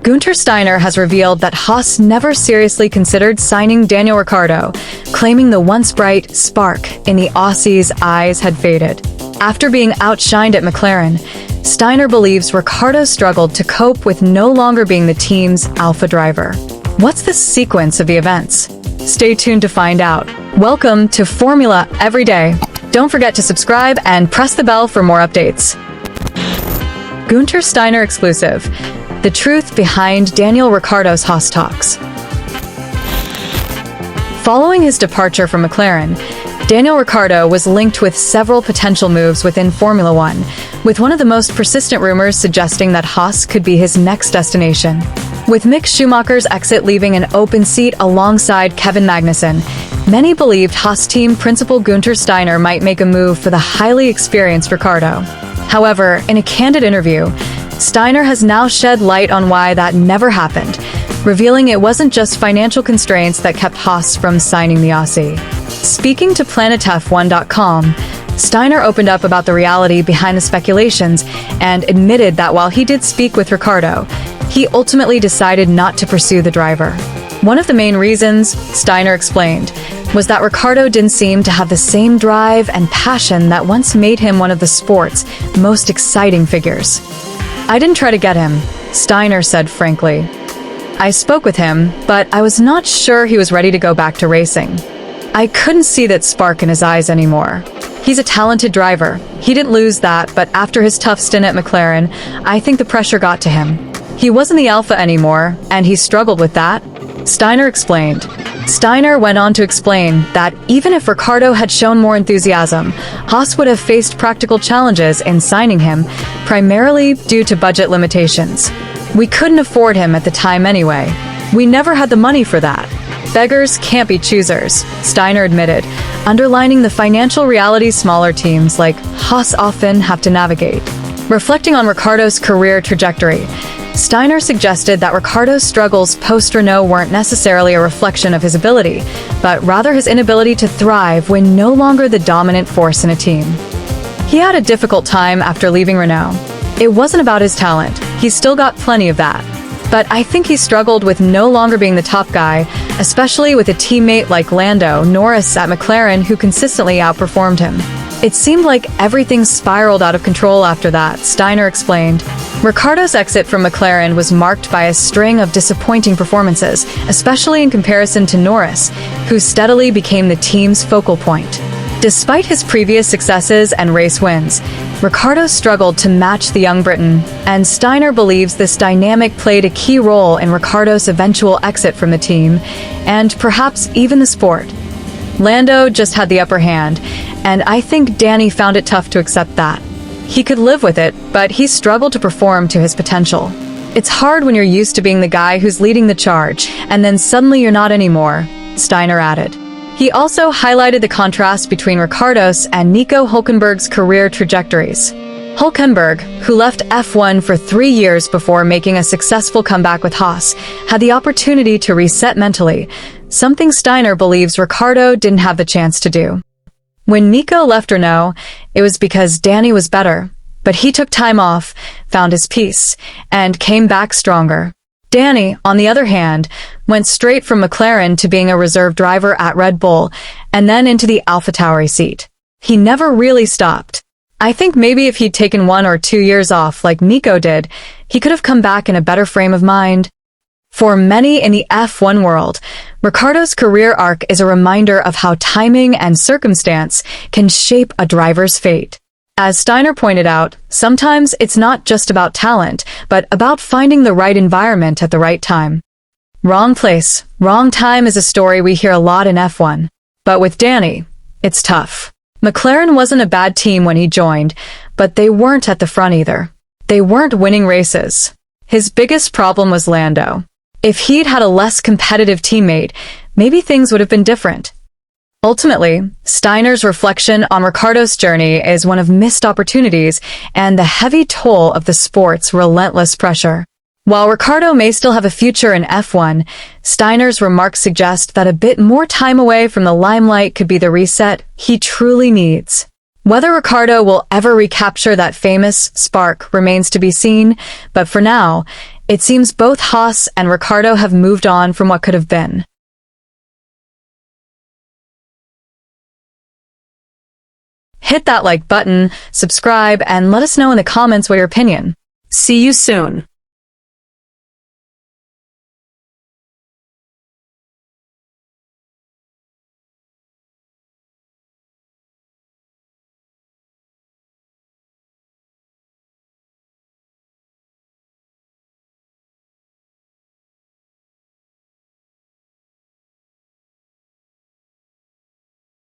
Guenther Steiner has revealed that Haas never seriously considered signing Daniel Ricciardo, claiming the once bright spark in the Aussie's eyes had faded. After being outshined at McLaren, Steiner believes Ricciardo struggled to cope with no longer being the team's alpha driver. What's the sequence of the events? Stay tuned to find out. Welcome to Formula Every Day. Don't forget to subscribe and press the bell for more updates. Guenther Steiner exclusive. The truth behind Daniel Ricciardo's Haas talks. Following his departure from McLaren, Daniel Ricciardo was linked with several potential moves within Formula One, with one of the most persistent rumors suggesting that Haas could be his next destination. With Mick Schumacher's exit leaving an open seat alongside Kevin Magnussen, many believed Haas team principal Guenther Steiner might make a move for the highly experienced Ricciardo. However, in a candid interview, Steiner has now shed light on why that never happened, revealing it wasn't just financial constraints that kept Haas from signing the Aussie. Speaking to PlanetF1.com, Steiner opened up about the reality behind the speculations and admitted that while he did speak with Ricciardo, he ultimately decided not to pursue the driver. One of the main reasons, Steiner explained, was that Ricciardo didn't seem to have the same drive and passion that once made him one of the sport's most exciting figures. "I didn't try to get him," Steiner said frankly. "I spoke with him, but I was not sure he was ready to go back to racing. I couldn't see that spark in his eyes anymore. He's a talented driver. He didn't lose that, but after his tough stint at McLaren, I think the pressure got to him. He wasn't the alpha anymore, and he struggled with that," Steiner explained. Steiner went on to explain that even if Ricciardo had shown more enthusiasm, Haas would have faced practical challenges in signing him, primarily due to budget limitations. "We couldn't afford him at the time anyway. We never had the money for that. Beggars can't be choosers," Steiner admitted, underlining the financial reality smaller teams like Haas often have to navigate. Reflecting on Ricciardo's career trajectory, Steiner suggested that Ricciardo's struggles post-Renault weren't necessarily a reflection of his ability, but rather his inability to thrive when no longer the dominant force in a team. He had a difficult time after leaving Renault. It wasn't about his talent. He's still got plenty of that. But I think he struggled with no longer being the top guy, especially with a teammate like Lando Norris at McLaren who consistently outperformed him. "It seemed like everything spiraled out of control after that," Steiner explained. Ricciardo's exit from McLaren was marked by a string of disappointing performances, especially in comparison to Norris, who steadily became the team's focal point. Despite his previous successes and race wins, Ricciardo struggled to match the young Briton, and Steiner believes this dynamic played a key role in Ricciardo's eventual exit from the team, and perhaps even the sport. Lando just had the upper hand, and I think Danny found it tough to accept that. He could live with it, but he struggled to perform to his potential. "It's hard when you're used to being the guy who's leading the charge, and then suddenly you're not anymore," Steiner added. He also highlighted the contrast between Ricciardo's and Nico Hülkenberg's career trajectories. Hülkenberg, who left F1 for 3 years before making a successful comeback with Haas, had the opportunity to reset mentally, something Steiner believes Ricciardo didn't have the chance to do. When Nico left Renault, it was because Danny was better, but he took time off, found his peace, and came back stronger. Danny, on the other hand, went straight from McLaren to being a reserve driver at Red Bull, and then into the AlphaTauri seat. He never really stopped. I think maybe if he'd taken 1 or 2 years off like Nico did, he could have come back in a better frame of mind. For many in the F1 world, Ricciardo's career arc is a reminder of how timing and circumstance can shape a driver's fate. As Steiner pointed out, sometimes it's not just about talent, but about finding the right environment at the right time. Wrong place, wrong time is a story we hear a lot in F1. But with Danny, it's tough. McLaren wasn't a bad team when he joined, but they weren't at the front either. They weren't winning races. His biggest problem was Lando. If he'd had a less competitive teammate, maybe things would have been different. Ultimately, Steiner's reflection on Ricciardo's journey is one of missed opportunities and the heavy toll of the sport's relentless pressure. While Ricciardo may still have a future in F1, Steiner's remarks suggest that a bit more time away from the limelight could be the reset he truly needs. Whether Ricciardo will ever recapture that famous spark remains to be seen, but for now, It seems both Haas and Ricciardo have moved on from what could have been. Hit that like button, subscribe, and let us know in the comments what your opinion. See you soon.